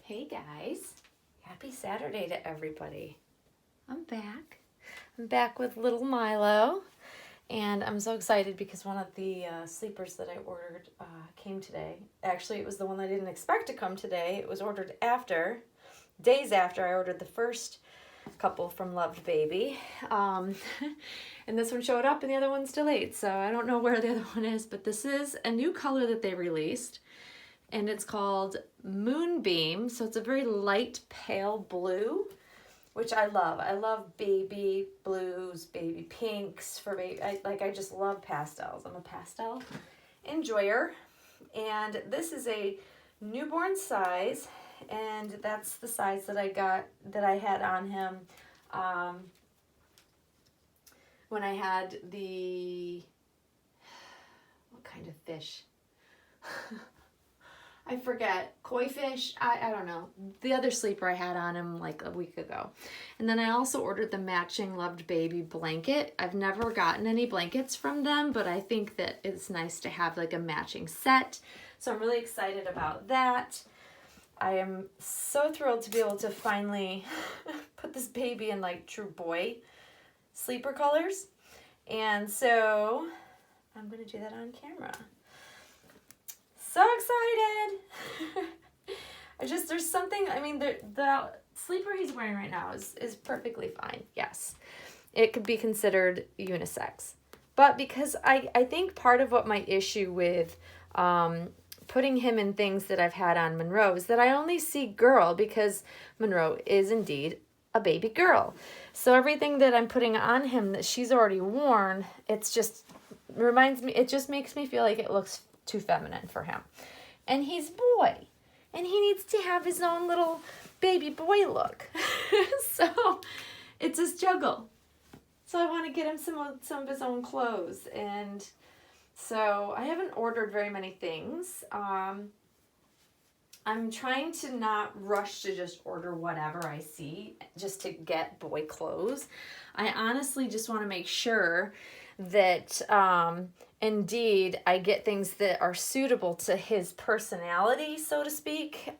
Hey guys, happy Saturday to everybody. I'm back. I'm back with little Milo, and I'm so excited because one of the sleepers that I ordered came today. Actually, it was the one I didn't expect to come today. It was ordered days after I ordered the first couple from Loved Baby. And this one showed up and the other one's delayed, so I don't know where the other one is, but this is a new color that they released. And it's called Moonbeam, so it's a very light pale blue, which I love. I love baby blues, baby pinks for baby. I just love pastels. I'm a pastel enjoyer, and this is a newborn size, and that's the size that I had on him when I had what kind of fish? I forget, koi fish, I don't know. The other sleeper I had on him like a week ago. And then I also ordered the matching Loved Baby blanket. I've never gotten any blankets from them, but I think that it's nice to have like a matching set. So I'm really excited about that. I am so thrilled to be able to finally put this baby in like true boy sleeper colors. And so I'm gonna do that on camera. So excited! There's something, the sleeper he's wearing right now is perfectly fine, yes. It could be considered unisex. But because I think part of what my issue with putting him in things that I've had on Monroe is that I only see girl because Monroe is indeed a baby girl. So everything that I'm putting on him that she's already worn, it just makes me feel like it looks too feminine for him. And he's boy. And he needs to have his own little baby boy look. So it's a struggle. So I want to get him some of his own clothes. And so I haven't ordered very many things. I'm trying to not rush to just order whatever I see just to get boy clothes. I honestly just want to make sure that indeed I get things that are suitable to his personality, so to speak,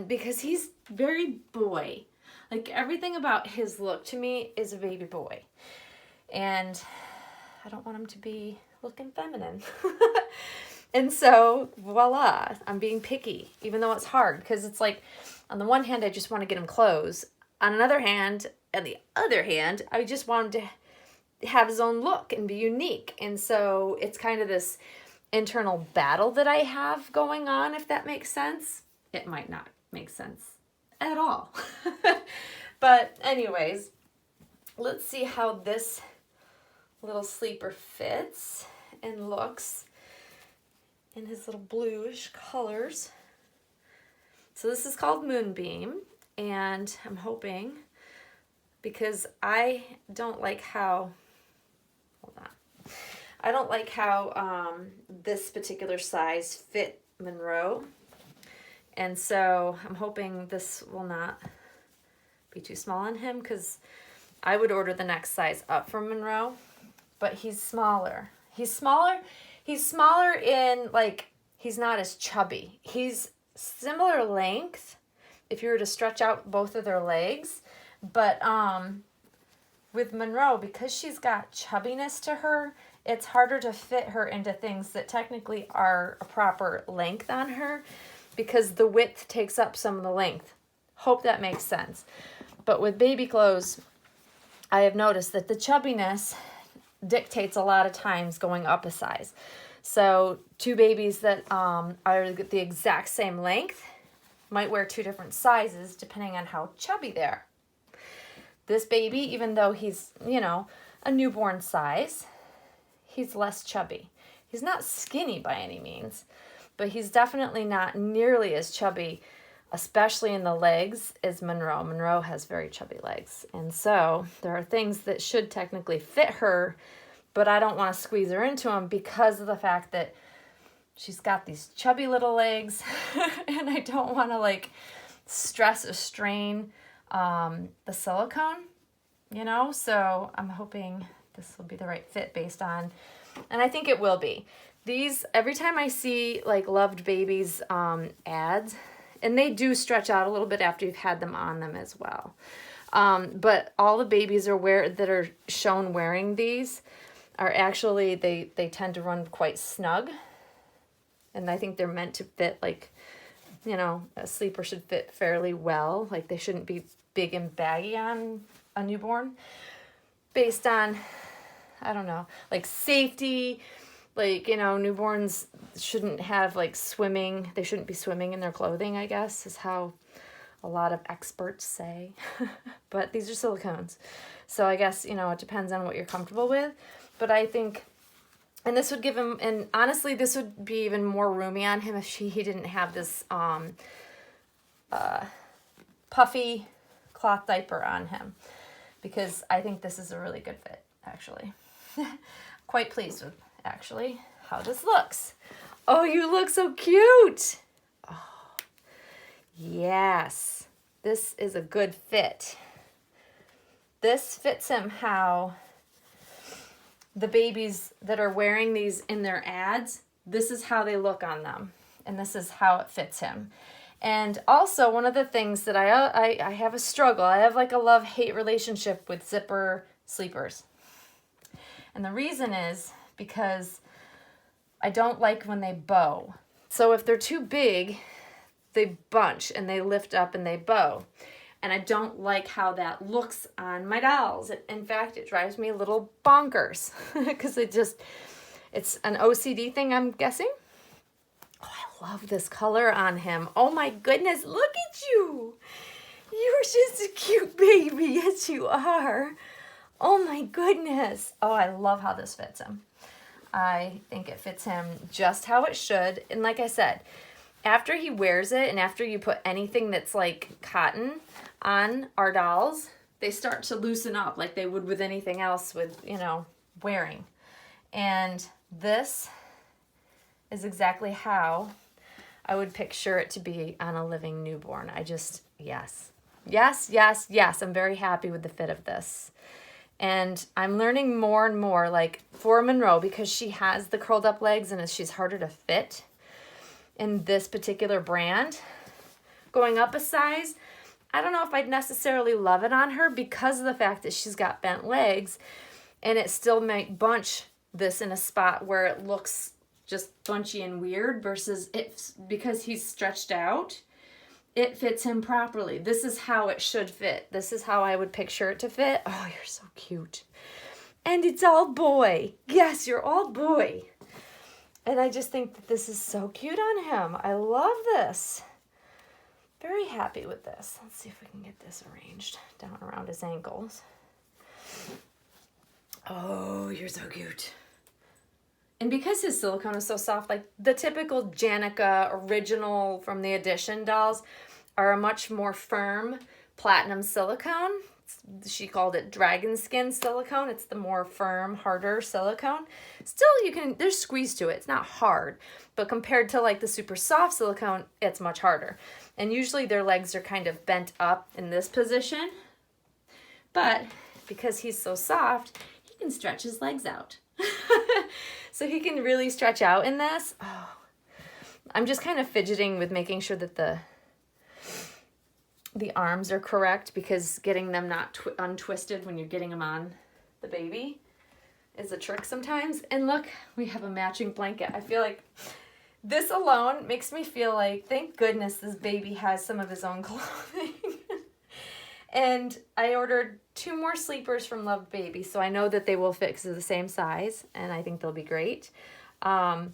because he's very boy. Like everything about his look to me is a baby boy. And I don't want him to be looking feminine. And so, voila, I'm being picky, even though it's hard, because it's like, on the one hand, I just want to get him clothes. On the other hand, I just want him to have his own look and be unique. And so it's kind of this internal battle that I have going on, if that makes sense. It might not make sense at all. But anyways, let's see how this little sleeper fits and looks in his little bluish colors. So this is called Moonbeam, and I'm hoping, because I don't like how this particular size fit Monroe. And so I'm hoping this will not be too small on him, because I would order the next size up from Monroe, but he's smaller. He's smaller in, like, he's not as chubby. He's similar length if you were to stretch out both of their legs, but with Monroe, because she's got chubbiness to her, it's harder to fit her into things that technically are a proper length on her, because the width takes up some of the length. Hope that makes sense. But with baby clothes, I have noticed that the chubbiness dictates a lot of times going up a size. So two babies that are the exact same length might wear two different sizes depending on how chubby they are. This baby, even though he's, a newborn size, he's less chubby. He's not skinny by any means, but he's definitely not nearly as chubby, especially in the legs, as Monroe. Monroe has very chubby legs. And so there are things that should technically fit her, but I don't want to squeeze her into them because of the fact that she's got these chubby little legs and I don't want to stress or strain the silicone, so I'm hoping this will be the right fit based on, and I think it will be. These, every time I see Loved Babies ads, And they do stretch out a little bit after you've had them on them as well. But all the babies that are shown wearing these are actually, they tend to run quite snug. And I think they're meant to fit like, you know, a sleeper should fit fairly well. Like they shouldn't be big and baggy on a newborn based on, I don't know, like safety. Like, you know, newborns shouldn't have like swimming. They shouldn't be swimming in their clothing, I guess, is how a lot of experts say. But these are silicones. So I guess, you know, it depends on what you're comfortable with. But I think, and this would give him, and honestly, this would be even more roomy on him if he didn't have this puffy cloth diaper on him. Because I think this is a really good fit, actually. Quite pleased with, actually, how this looks. Oh, you look so cute. Oh, yes. This is a good fit. This fits him how the babies that are wearing these in their ads, this is how they look on them. And this is how it fits him. And also, one of the things that I have a struggle, I have like a love-hate relationship with zipper sleepers. And the reason is because I don't like when they bow. So if they're too big, they bunch and they lift up and they bow. And I don't like how that looks on my dolls. In fact, it drives me a little bonkers because it's an OCD thing, I'm guessing. Oh, I love this color on him. Oh my goodness, look at you. You're just a cute baby. Yes, you are. Oh my goodness. Oh, I love how this fits him. I think it fits him just how it should. And like I said, after he wears it and after you put anything that's like cotton on our dolls, they start to loosen up like they would with anything else with, you know, wearing. And this is exactly how I would picture it to be on a living newborn. Yes. I'm very happy with the fit of this. And I'm learning more and more, like for Monroe, because she has the curled up legs and she's harder to fit in this particular brand. Going up a size, I don't know if I'd necessarily love it on her because of the fact that she's got bent legs, and it still might bunch this in a spot where it looks just bunchy and weird versus because he's stretched out, it fits him properly. This is how it should fit. This is how I would picture it to fit. Oh, you're so cute. And it's all boy. Yes, you're all boy. And I just think that this is so cute on him. I love this. Very happy with this. Let's see if we can get this arranged down around his ankles. Oh, you're so cute. And because his silicone is so soft, like the typical Janica original from the Edition dolls are a much more firm platinum silicone. She called it dragon skin silicone. It's the more firm, harder silicone. Still, there's squeeze to it. It's not hard, but compared to like the super soft silicone, it's much harder. And usually their legs are kind of bent up in this position. But because he's so soft, he can stretch his legs out. So he can really stretch out in this. Oh, I'm just kind of fidgeting with making sure that the arms are correct, because getting them not untwisted when you're getting them on the baby is a trick sometimes. And look, we have a matching blanket. I feel like this alone makes me feel like, thank goodness this baby has some of his own clothing. And I ordered 2 more sleepers from Loved Baby, so I know that they will fit because they're the same size, and I think they'll be great. And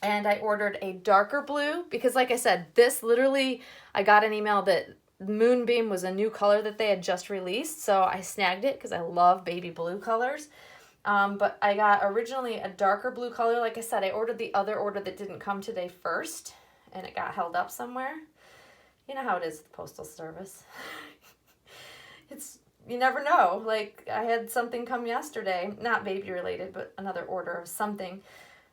I ordered a darker blue because, like I said, this literally, I got an email that Moonbeam was a new color that they had just released, so I snagged it because I love baby blue colors. But I got originally a darker blue color. Like I said, I ordered the other order that didn't come today first, and it got held up somewhere. You know how it is with the Postal Service. You never know. Like, I had something come yesterday, not baby related, but another order of something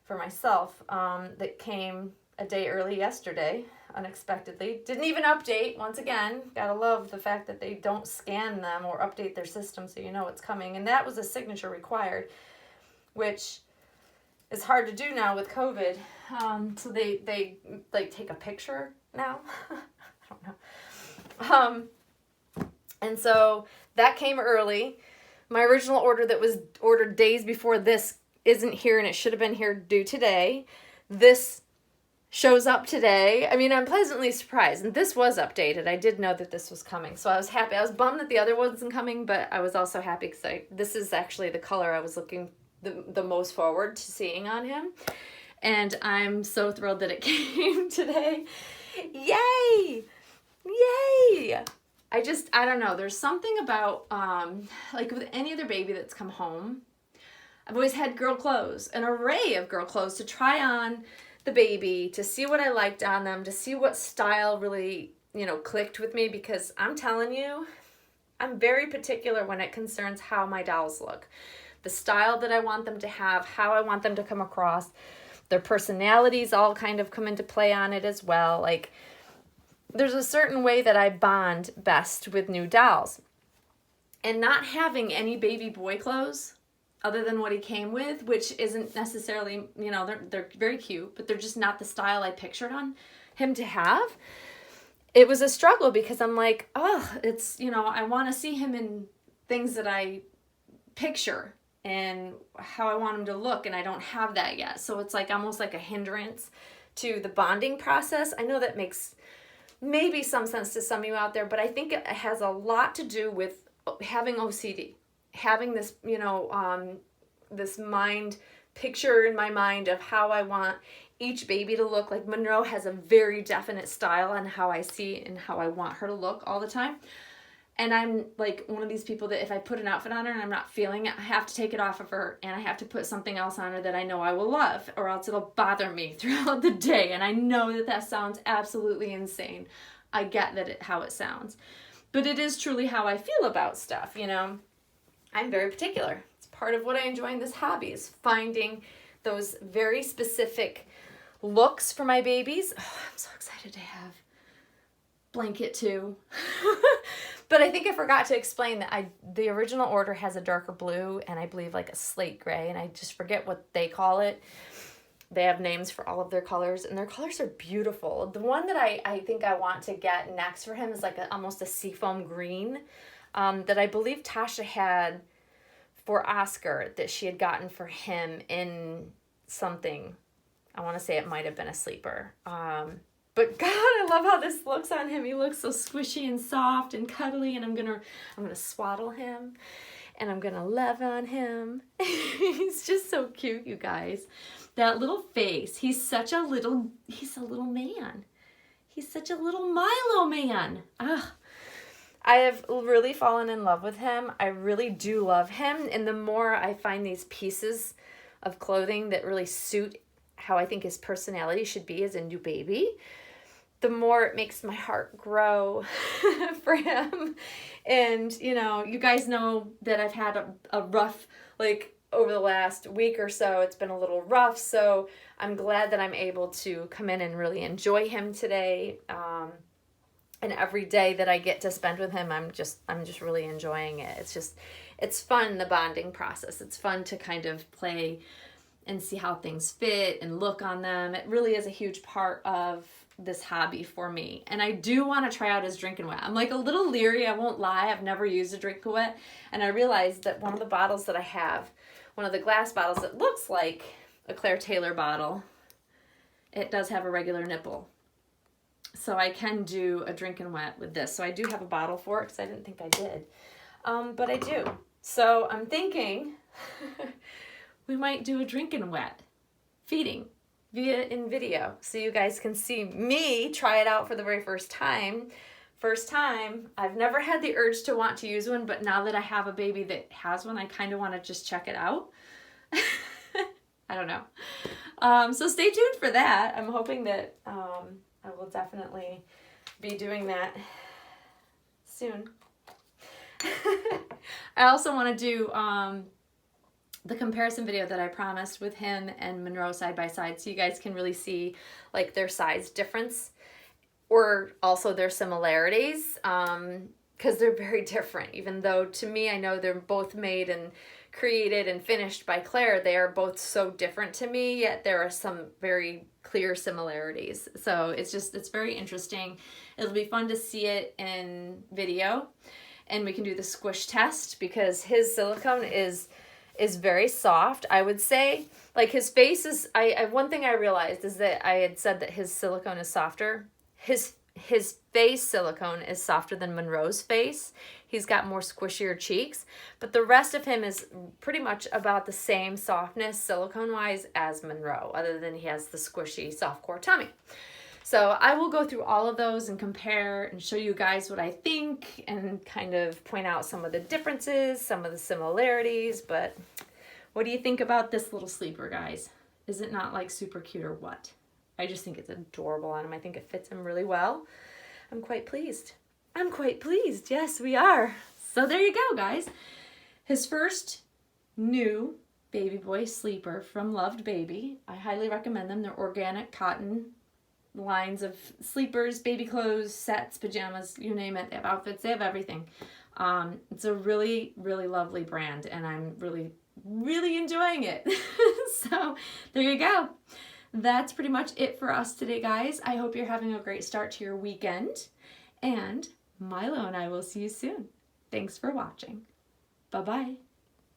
for myself that came a day early yesterday, unexpectedly. Didn't even update. Once again, gotta love the fact that they don't scan them or update their system so you know what's coming. And that was a signature required, which is hard to do now with COVID. So they like take a picture now. I don't know. And so that came early. My original order that was ordered days before this isn't here, and it should have been here due today. This shows up today. I mean, I'm pleasantly surprised. And this was updated. I did know that this was coming. So I was happy. I was bummed that the other wasn't coming, but I was also happy because this is actually the color I was looking the most forward to seeing on him. And I'm so thrilled that it came today. Yay! Yay! I don't know. There's something about, like with any other baby that's come home, I've always had girl clothes, an array of girl clothes to try on the baby, to see what I liked on them, to see what style really, clicked with me, because I'm telling you, I'm very particular when it concerns how my dolls look. The style that I want them to have, how I want them to come across, their personalities all kind of come into play on it as well. Like, there's a certain way that I bond best with new dolls. And not having any baby boy clothes other than what he came with, which isn't necessarily, they're very cute, but they're just not the style I pictured on him to have. It was a struggle because I'm like, it's, I want to see him in things that I picture and how I want him to look, and I don't have that yet. So it's like almost like a hindrance to the bonding process. I know that makes maybe some sense to some of you out there, but I think it has a lot to do with having OCD, having this, this mind picture in my mind of how I want each baby to look. Like Monroe has a very definite style on how I see and how I want her to look all the time. And I'm like one of these people that if I put an outfit on her and I'm not feeling it, I have to take it off of her and I have to put something else on her that I know I will love, or else it'll bother me throughout the day. And I know that that sounds absolutely insane. I get that how it sounds. But it is truly how I feel about stuff, I'm very particular. It's part of what I enjoy in this hobby, is finding those very specific looks for my babies. Oh, I'm so excited to have blanket too. But I think I forgot to explain that the original order has a darker blue and I believe like a slate gray, and I just forget what they call it. They have names for all of their colors, and their colors are beautiful. The one that I think I want to get next for him is like almost a seafoam green that I believe Tasha had for Oscar, that she had gotten for him in something. I want to say it might have been a sleeper. But God, I love how this looks on him. He looks so squishy and soft and cuddly, and I'm gonna swaddle him, and I'm gonna love on him. He's just so cute, you guys. That little face. He's a little man. He's such a little Milo man. I have really fallen in love with him. I really do love him. And the more I find these pieces of clothing that really suit how I think his personality should be as a new baby, the more it makes my heart grow for him. And, you guys know that I've had a rough, over the last week or so, it's been a little rough. So I'm glad that I'm able to come in and really enjoy him today. And every day that I get to spend with him, I'm just really enjoying it. It's fun, the bonding process. It's fun to kind of play and see how things fit and look on them. It really is a huge part of this hobby for me. And I do want to try out his Drink and Wet. I'm like a little leery, I won't lie. I've never used a Drink and Wet. And I realized that one of the bottles that I have, one of the glass bottles that looks like a Claire Taylor bottle, it does have a regular nipple. So I can do a Drink and Wet with this. So I do have a bottle for it because I didn't think I did. But I do. So I'm thinking we might do a Drink and Wet feeding in video, so you guys can see me try it out for the very first time. I've never had the urge to want to use one, but now that I have a baby that has one, I kind of want to just check it out. I don't know. So stay tuned for that. I'm hoping that I will definitely be doing that soon. I also want to do the comparison video that I promised with him and Monroe side by side, so you guys can really see their size difference, or also their similarities, because they're very different. Even though to me, I know they're both made in created and finished by Claire, they are both so different to me, yet there are some very clear similarities. So it's very interesting. It'll be fun to see it in video, and we can do the squish test because his silicone is very soft, I would say. Like his face is, one thing I realized is that I had said that his silicone is softer. His face silicone is softer than Monroe's face. He's got more squishier cheeks, but the rest of him is pretty much about the same softness silicone-wise as Monroe, other than he has the squishy soft core tummy. So I will go through all of those and compare and show you guys what I think and kind of point out some of the differences, some of the similarities. But what do you think about this little sleeper, guys? Is it not like super cute or what? I just think it's adorable on him. I think it fits him really well. I'm quite pleased. I'm quite pleased. Yes, we are. So there you go, guys. His first new baby boy sleeper from Loved Baby. I highly recommend them. They're organic cotton lines of sleepers, baby clothes, sets, pajamas, you name it. They have outfits. They have everything. It's a really, really lovely brand, and I'm really, really enjoying it. So there you go. That's pretty much it for us today, guys. I hope you're having a great start to your weekend. And Milo and I will see you soon. Thanks for watching. Bye-bye.